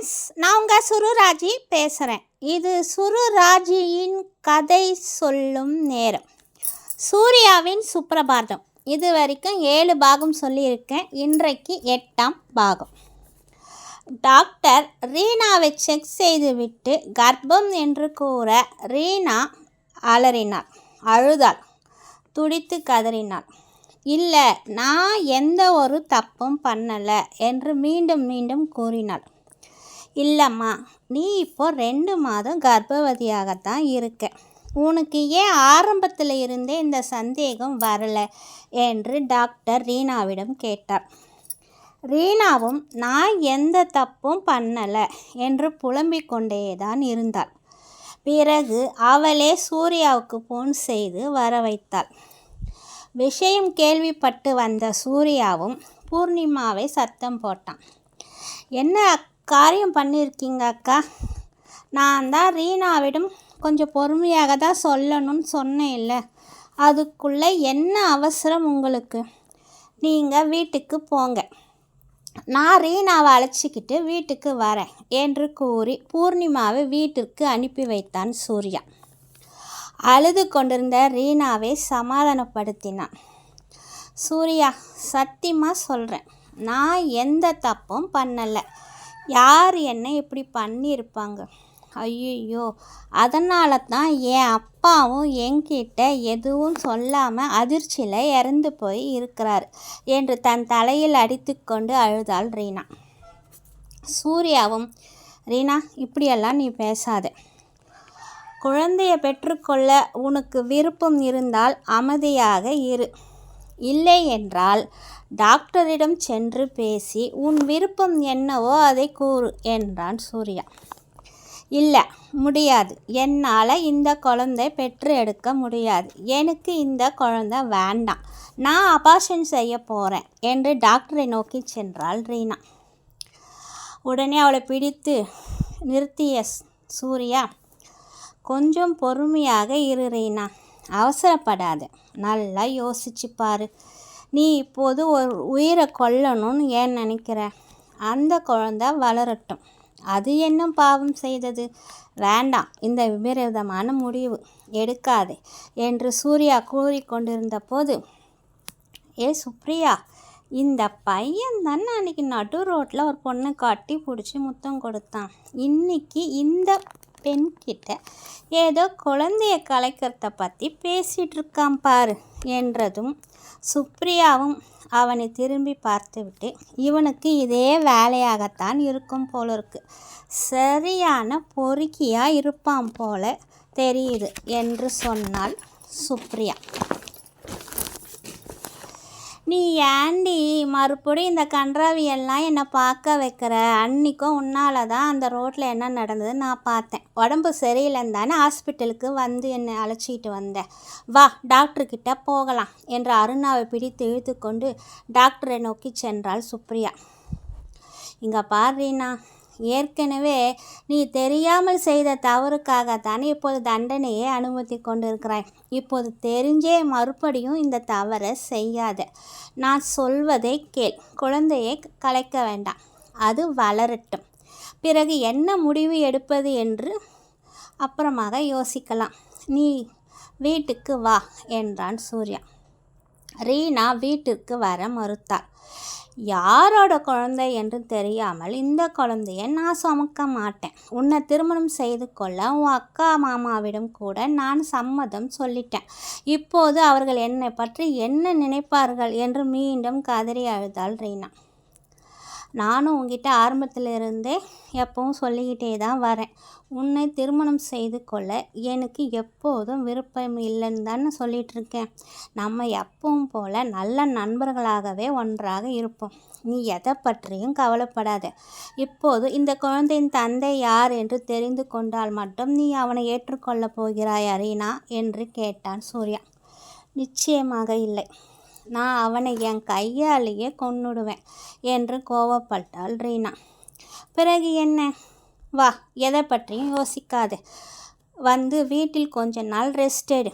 Friends, நான் உங்கள் சுருராஜி பேசுகிறேன். இது சுருராஜியின் கதை சொல்லும் நேரம். சூர்யாவின் சுப்ரபாதம். இது வரைக்கும் 7 பாகம் சொல்லியிருக்கேன். இன்றைக்கு 8ஆம் பாகம். டாக்டர் ரீனாவை செக் செய்துவிட்டு கர்ப்பம் என்று கூற ரீனா அலறினாள், அழுதாள், துடித்து கதறினாள். இல்லை, நான் எந்த ஒரு தப்பும் பண்ணலை என்று மீண்டும் மீண்டும் கூறினாள். இல்லைம்மா, நீ இப்போ 2 மாதம் கர்ப்பவதியாகத்தான் இருக்க. உனக்கு ஏன் ஆரம்பத்தில் இருந்தே இந்த சந்தேகம் வரலை என்று டாக்டர் ரீனாவிடம் கேட்டார். ரீனாவும் நான் எந்த தப்பும் பண்ணலை என்று புலம்பிக் கொண்டே தான் இருந்தாள். பிறகு அவளே சூர்யாவுக்கு ஃபோன் செய்து வர வைத்தாள். விஷயம் கேள்விப்பட்டு வந்த சூர்யாவும் பூர்ணிமாவை சத்தம் போட்டான். என்ன காரியம் பண்ணியிருக்கீங்க அக்கா? நான் தான் ரீனாவிடம் கொஞ்சம் பொறுமையாக தான் சொல்லணும்னு சொன்னேன் இல்லை, அதுக்குள்ளே என்ன அவசரம் உங்களுக்கு? நீங்கள் வீட்டுக்கு போங்க, நான் ரீனாவை அழைச்சிக்கிட்டு வீட்டுக்கு வரேன் என்று கூறி பூர்ணிமாவை வீட்டிற்கு அனுப்பி வைத்தான் சூர்யா. அழுது கொண்டிருந்த ரீனாவை சமாதானப்படுத்தினான். சூர்யா, சத்தியமாக சொல்கிறேன், நான் எந்த தப்பும் பண்ணலை. யார் என்ன இப்படி பண்ணியிருப்பாங்க? ஐயோ, அதனால தான் என் அப்பாவும் என்கிட்ட எதுவும் சொல்லாமல் அதிர்ச்சியில் இறந்து போய் இருக்கிறார் என்று தன் தலையில் அடித்து கொண்டு அழுதாள் ரீனா. சூர்யாவும், ரீனா, இப்படியெல்லாம் நீ பேசாத. குழந்தையை பெற்றுக்கொள்ள உனக்கு விருப்பம் இருந்தால் அமைதியாக இரு, இல்லை என்றால் டாக்டரிடம் சென்று பேசி உன் விருப்பம் என்னவோ அதை கூறு என்றான் சூர்யா. இல்லை, முடியாது, என்னால் இந்த குழந்தை பெற்று எடுக்க முடியாது, எனக்கு இந்த குழந்தை வேண்டாம், நான் அபார்ஷன் செய்ய போகிறேன் என்று டாக்டரை நோக்கி சென்றாள் ரீனா. உடனே அவளை பிடித்து நிறுத்திய சூர்யா, கொஞ்சம் பொறுமையாக இரு ரீனா, அவசரப்படாத, நல்லா யோசிச்சு பாரு. நீ இப்போது ஒரு உயிரை கொல்லணும்னு ஏன் நினைக்கிற? அந்த குழந்தை வளரட்டும், அது என்ன பாவம் செய்தது? வேண்டாம், இந்த விபரீதமான முடிவு எடுக்காதே என்று சூர்யா கூறிக்கொண்டிருந்த போது, ஏ சுப்ரியா, இந்த பையன் தானே அன்றைக்கி நடு ரோட்டில் ஒரு பொண்ணை கட்டி பிடிச்சி முத்தம் கொடுத்தான், இன்னைக்கு இந்த பெண்கிட்ட ஏதோ குழந்தைய கலைக்கிறத பற்றி பேசிகிட்டு இருக்கான் பாரு என்றதும் சுப்ரியாவும் அவனை திரும்பி பார்த்துவிட்டு, இவனுக்கு இதே வேலையாகத்தான் இருக்கும் போல இருக்கு, சரியான பொறுக்கியாக இருப்பான் போல தெரியுது என்று சொன்னாள் சுப்ரியா. நீ ஏண்டி மறுபடியும் இந்த கன்றாவியெல்லாம் என்னை பார்க்க வைக்கிற? அன்றைக்கும் உன்னால் தான் அந்த ரோட்டில் என்ன நடந்தது நான் பார்த்தேன். உடம்பு சரியில்லைன்னு தானே ஹாஸ்பிட்டலுக்கு வந்து என்னை அழைச்சிக்கிட்டு வந்தேன். வா, டாக்டர்கிட்ட போகலாம் என்று அருணாவை பிடித்து இழுத்து கொண்டு டாக்டரை நோக்கி சென்றாள் சுப்ரியா. இங்கே பாருண்ணா, ஏற்கனவே நீ தெரியாமல் செய்த தவறுக்காகத்தானே இப்போது தண்டனையை அனுமதி கொண்டிருக்கிறாய். இப்போது தெரிஞ்சே மறுபடியும் இந்த தவறை செய்யாத. நான் சொல்வதை கேள். குழந்தையை கலைக்க வேண்டாம், அது வளரட்டும், பிறகு என்ன முடிவு எடுப்பது என்று அப்புறமாக யோசிக்கலாம். நீ வீட்டுக்கு வா என்றான் சூர்யா. ரீனா வீட்டிற்கு வர மறுத்தாள். யாரோட குழந்தை என்று தெரியாமல் இந்த குழந்தையை நான் சுமக்க மாட்டேன். உன்னை திருமணம் செய்து கொள்ள உன் அக்கா மாமாவிடம் கூட நான் சம்மதம் சொல்லிட்டேன். இப்போது அவர்கள் என்னை பற்றி என்ன நினைப்பார்கள் என்று மீண்டும் கதறி அழுதாள் ரீனா. நானும் உங்ககிட்ட ஆரம்பத்திலிருந்தே எப்பவும் சொல்லிக்கிட்டே தான் வரேன், உன்னை திருமணம் செய்து கொள்ள எனக்கு எப்போதும் விருப்பம் இல்லைன்னு தானே சொல்லிகிட்ருக்கேன். நம்ம எப்பவும் போல் நல்ல நண்பர்களாகவே ஒன்றாக இருப்போம். நீ எதை பற்றியும் கவலைப்படாத. இப்போது இந்த குழந்தையின் தந்தை யார் என்று தெரிந்து கொண்டால் மட்டும் நீ அவனை ஏற்றுக்கொள்ளப் போகிறாய் ரீனா என்று கேட்டான் சூர்யா. நிச்சயமாக இல்லை, நான் அவனை என் கையாலேயே கொன்னுடுவேன் என்று கோவப்பட்டாள் ரீனா. பிறகு என்ன? வா, எதை பற்றியும் யோசிக்காது, வந்து வீட்டில் கொஞ்ச நாள் ரெஸ்ட் எடு.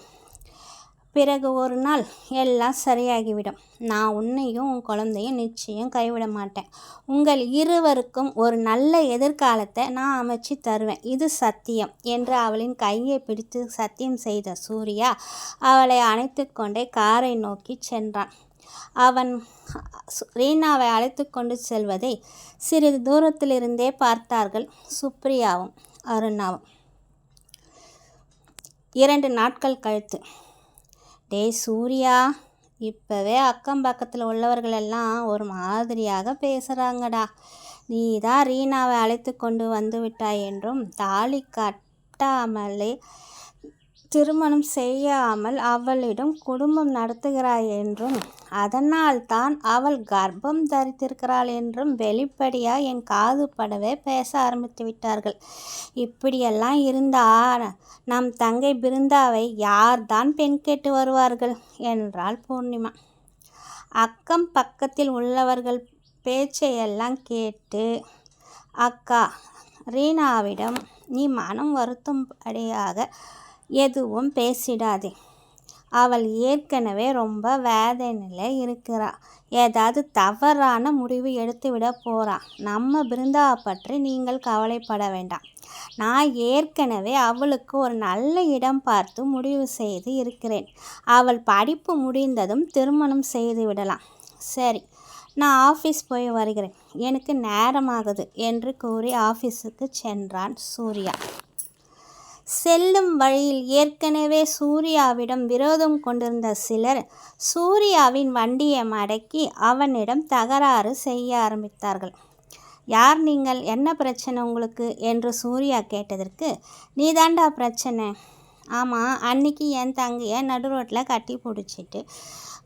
பிறகு ஒரு நாள் எல்லாம் சரியாகிவிடும். நான் உன்னையும் உன் குழந்தையும் நிச்சயம் கைவிட மாட்டேன். உங்கள் இருவருக்கும் ஒரு நல்ல எதிர்காலத்தை நான் அமைச்சு தருவேன். இது சத்தியம் என்று அவளின் கையை பிடித்து சத்தியம் செய்த சூர்யா அவளை அணைத்து கொண்டே காரை நோக்கி சென்றான். அவன் ரீனாவை அழைத்து கொண்டு செல்வதை சிறிது தூரத்திலிருந்தே பார்த்தார்கள் சுப்ரியாவும் அருணாவும். 2 நாட்கள் கழித்து, டேய் சூர்யா, இப்போவே அக்கம் பக்கத்தில் உள்ளவர்களெல்லாம் ஒரு மாதிரியாக பேசுகிறாங்கடா. நீ தான் ரீனாவை அழைத்து கொண்டு வந்து விட்டாய் என்றும் தாலி கட்டாமலே திருமணம் செய்யாமல் அவளிடம் குடும்பம் நடத்துகிறாய் என்றும் அதனால் தான் அவள் கர்ப்பம் தரித்திருக்கிறாள் என்றும் வெளிப்படையாக என் காது படவே பேச ஆரம்பித்து விட்டார்கள். இப்படியெல்லாம் இருந்தால் நம் தங்கை பிருந்தாவை யார்தான் பெண் கேட்டு வருவார்கள் என்றாள் பூர்ணிமா. அக்கம் பக்கத்தில் உள்ளவர்கள் பேச்சையெல்லாம் கேட்டு, அக்கா ரீனாவிடம் நீ மனம் வருத்தும்படியாக எதுவும் பேசிடாதே. அவள் ஏற்கனவே ரொம்ப வேதனையில் இருக்கிறாள். ஏதாவது தவறான முடிவு எடுத்துவிட போகிறா. நம்ம பிருந்தாவை பற்றி நீங்கள் கவலைப்பட வேண்டாம். நான் ஏற்கனவே அவளுக்கு ஒரு நல்ல இடம் பார்த்து முடிவு செய்து இருக்கிறேன். அவள் படிப்பு முடிந்ததும் திருமணம் செய்து விடலாம். சரி, நான் ஆஃபீஸ் போய் வருகிறேன், எனக்கு நேரமாகுது என்று கூறி ஆஃபீஸுக்கு சென்றான் சூர்யா. செல்லும் வழியில் ஏற்கனவே சூர்யாவிடம் விரோதம் கொண்டிருந்த சிலர் சூர்யாவின் வண்டியை மடக்கி அவனிடம் தகராறு செய்ய ஆரம்பித்தார்கள். யார் நீங்கள், என்ன பிரச்சனை உங்களுக்கு என்று சூர்யா கேட்டதற்கு, நீ தாண்டா பிரச்சனை. ஆமாம், அன்னைக்கு என் தங்கையை நடு ரோட்டில் கட்டி பிடிச்சிட்டு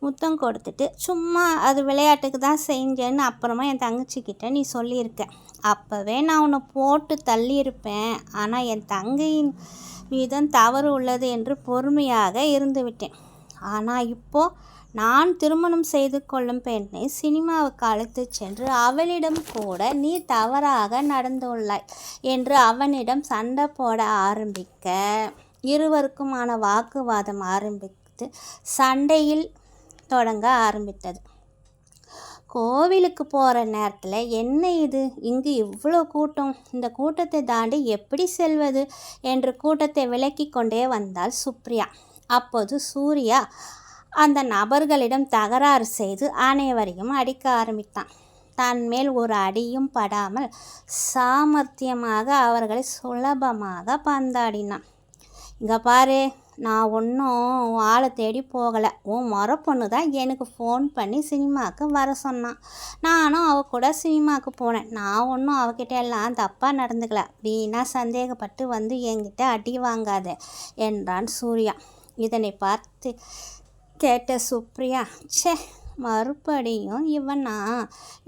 முத்தம் கொடுத்துட்டு சும்மா அது விளையாட்டுக்கு தான் செஞ்சேன்னு அப்புறமா என் தங்கச்சிக்கிட்ட நீ சொல்லியிருக்க. அப்போவே நான் உன்னை போட்டு தள்ளியிருப்பேன். ஆனால் என் தங்கையின் மீதும் தவறு உள்ளது என்று பொறுமையாக இருந்துவிட்டேன். ஆனால் இப்போது நான் திருமணம் செய்து கொள்ளும் பெண்ணை சினிமாவுக்கு அழைத்து சென்று அவளிடம் கூட நீ தவறாக நடந்துள்ளாய் என்று அவனிடம் சண்டை போட ஆரம்பிக்க இருவருக்குமான வாக்குவாதம் ஆரம்பித்து சண்டையில் தொடங்க ஆரம்பித்தது. கோவிலுக்கு போகிற நேரத்தில் என்ன இது, இங்கு இவ்வளோ கூட்டம், இந்த கூட்டத்தை தாண்டி எப்படி செல்வது என்று கூட்டத்தை விலக்கி கொண்டே வந்தாள் சுப்ரியா. அப்போது சூர்யா அந்த நபர்களிடம் தகராறு செய்து அனைவரையும் அடிக்க ஆரம்பித்தான். தன் மேல் ஒரு அடியும் படாமல் சாமர்த்தியமாக அவர்களை சுலபமாக பந்தாடினான். இங்கே பாரு, நான் ஒன்றும் ஆளை தேடி போகலை. உன் முறை பொண்ணு தான் எனக்கு ஃபோன் பண்ணி சினிமாவுக்கு வர சொன்னான். நானும் அவ கூட சினிமாவுக்கு போனேன். நான் ஒன்றும் அவகிட்ட எல்லாம் தப்பாக நடந்துக்கல. வீணாக சந்தேகப்பட்டு வந்து என்கிட்ட அடி வாங்காத என்றான் சூர்யா. இதனை பார்த்து கேட்ட சுப்ரியா, ச்சே, மறுபடியும் இவனா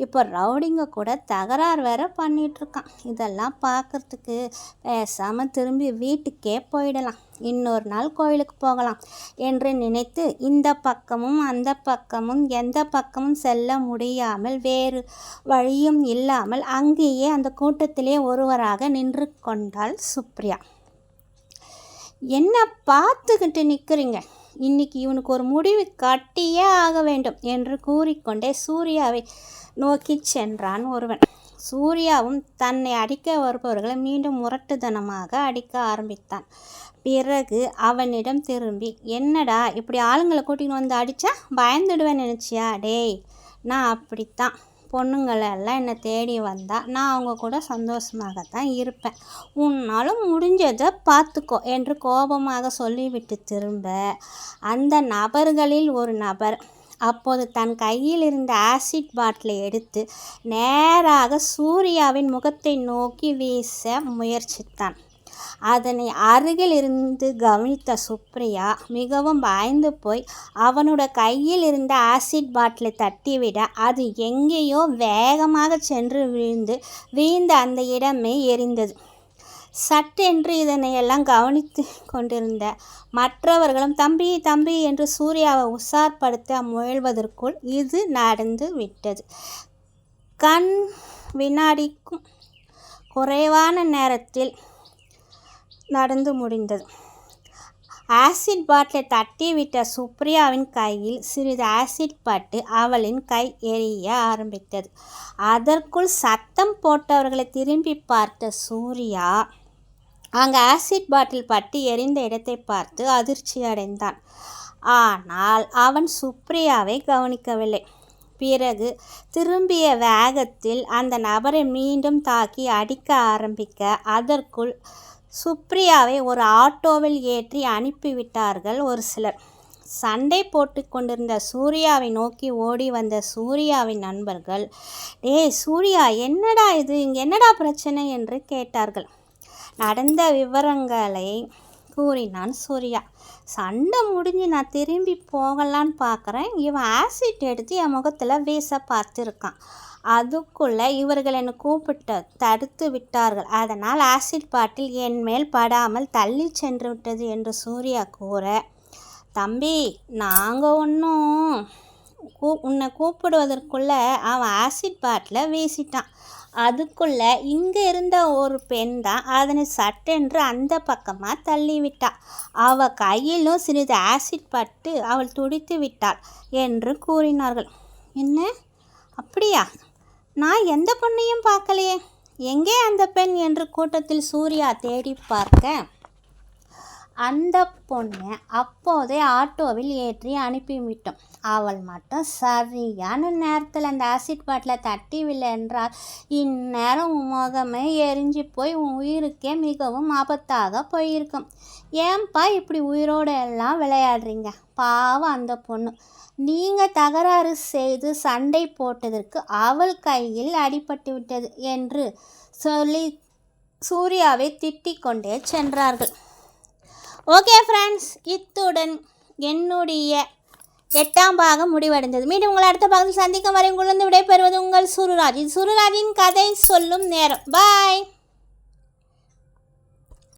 இப்போ ரவுடிங்க கூட தகராறு வேற பண்ணிகிட்ருக்கான். இதெல்லாம் பார்க்குறதுக்கு பேசாமல் திரும்பி வீட்டுக்கே போயிடலாம், இன்னொரு நாள் கோயிலுக்கு போகலாம் என்று நினைத்து இந்த பக்கமும் அந்த பக்கமும் எந்த பக்கமும் செல்ல முடியாமல் வேறு வழியும் இல்லாமல் அங்கேயே அந்த கூட்டத்திலே ஒருவராக நின்று கொண்டாள் சுப்ரியா. என்ன பார்த்துக்கிட்டு நிற்கிறீங்க, இன்னைக்கு இவனுக்கு ஒரு முடிவு கட்டியே ஆக வேண்டும் என்று கூறிக்கொண்டே சூர்யாவை நோக்கி சென்றான் ஒருவன். சூர்யாவும் தன்னை அடிக்க வருபவர்களை மீண்டும் முரட்டுத்தனமாக அடிக்க ஆரம்பித்தான். பிறகு அவனிடம் திரும்பி, என்னடா இப்படி ஆளுங்களை கூட்டின்னு வந்து அடித்தா பயந்துடுவேன் நினச்சியா? டேய், நான் அப்படித்தான். பொண்ணுங்களெல்லாம் என்னை தேடி வந்தால் நான் அவங்க கூட சந்தோஷமாகத்தான் இருப்பேன். உன்னாலும் முடிஞ்சதை பார்த்துக்கோ என்று கோபமாக சொல்லிவிட்டு திரும்ப அந்த நபர்களில் ஒரு நபர் அப்போது தன் கையில் இருந்த ஆசிட் பாட்டிலை எடுத்து நேராக சூர்யாவின் முகத்தை நோக்கி வீச முயற்சித்தான். அதனை அருகில் இருந்து கவனித்த சுப்ரியா மிகவும் பயந்து போய் அவனோட கையில் இருந்த ஆசிட் பாட்டிலை தட்டிவிட அது எங்கேயோ வேகமாக சென்று வீழ்ந்த அந்த இடமே எரிந்தது. சட்டென்று இதனையெல்லாம் கவனித்து கொண்டிருந்த மற்றவர்களும் தம்பி தம்பி என்று சூர்யாவை உஷார்படுத்த முயல்வதற்குள் இது நடந்து விட்டது. கண் வினாடிக்கும் குறைவான நேரத்தில் நடந்து முடிந்தது. ஆசிட் பாட்டிலை தட்டி விட்ட சுப்ரியாவின் கையில் சிறிது ஆசிட் பட்டு அவளின் கை எரிய ஆரம்பித்தது. அதற்குள் சத்தம் போட்டவர்களை திரும்பி பார்த்த சூர்யா அங்கே ஆசிட் பாட்டில் பட்டு எரிந்த இடத்தை பார்த்து அதிர்ச்சி அடைந்தான். ஆனால் அவன் சுப்ரியாவை கவனிக்கவில்லை. பிறகு திரும்பிய வேகத்தில் அந்த நபரை மீண்டும் தாக்கி அடிக்க ஆரம்பிக்க அதற்குள் சுப்ரியாவை ஒரு ஆட்டோவில் ஏற்றி அனுப்பிவிட்டார்கள் ஒரு சிலர். சண்டை போட்டு கொண்டிருந்த சூர்யாவை நோக்கி ஓடி வந்த சூர்யாவின் நண்பர்கள், சூர்யா, என்னடா இது, இங்கே என்னடா பிரச்சனை என்று கேட்டார்கள். நடந்த விவரங்களை கூறினான் சூர்யா. சண்டை முடிஞ்சு நான் திரும்பி போகலான்னு பார்க்குறேன். இவன் ஆசிட் எடுத்து என் முகத்தில் வீச பார்த்துருக்கான். அதுக்குள்ளே இவர்கள் என்னை கூப்பிட்டு தடுத்து விட்டார்கள். அதனால் ஆசிட் பாட்டில் என் மேல் படாமல் தள்ளி சென்று விட்டது என்று சூர்யா கூற, தம்பி, நாங்கள் ஒன்றும் உன்னை கூப்பிடுவதற்குள்ளே அவன் ஆசிட் பாட்டிலை வீசிட்டான். அதுக்குள்ளே இங்கே இருந்த ஒரு பெண் தான் அதனை சட்டென்று அந்த பக்கமாக தள்ளிவிட்டாள். அவள் கையிலும் சிறிது ஆசிட் பட்டு அவள் துடித்து விட்டாள் என்று கூறினார்கள். என்ன, அப்படியா? நான் எந்த பொண்ணையும் பார்க்கலையே, எங்கே அந்த பெண் என்று கூட்டத்தில் சூர்யா தேடி பார்க்க அந்த பொண்ணை அப்போதே ஆட்டோவில் ஏற்றி அனுப்பிவிட்டோம். அவள் மட்டும் சரியான நேரத்தில் அந்த ஆசிட் பாட்டிலை தட்டிவில்லை என்றால் இந்நேரம் உன் முகமே எரிஞ்சு போய் உன் உயிருக்கே மிகவும் ஆபத்தாக போயிருக்கும். ஏன்பா இப்படி உயிரோடு எல்லாம் விளையாடுறீங்க? பாவம் அந்த பொண்ணு. நீங்கள் தகராறு செய்து சண்டை போட்டதற்கு அவள் கையில் அடிபட்டு விட்டது என்று சொல்லி சூர்யாவை திட்டிக் கொண்டே சென்றார்கள். ஓகே ஃப்ரெண்ட்ஸ், இத்துடன் என்னுடைய 8ஆம் பாகம் முடிவடைந்தது. மீண்டும் உங்களை அடுத்த பாகத்தில் சந்திக்கும் வரை உங்களிருந்து விடைபெறுவது உங்கள் சுருராஜ். இது சுருராஜின் கதை சொல்லும் நேரம். பாய்.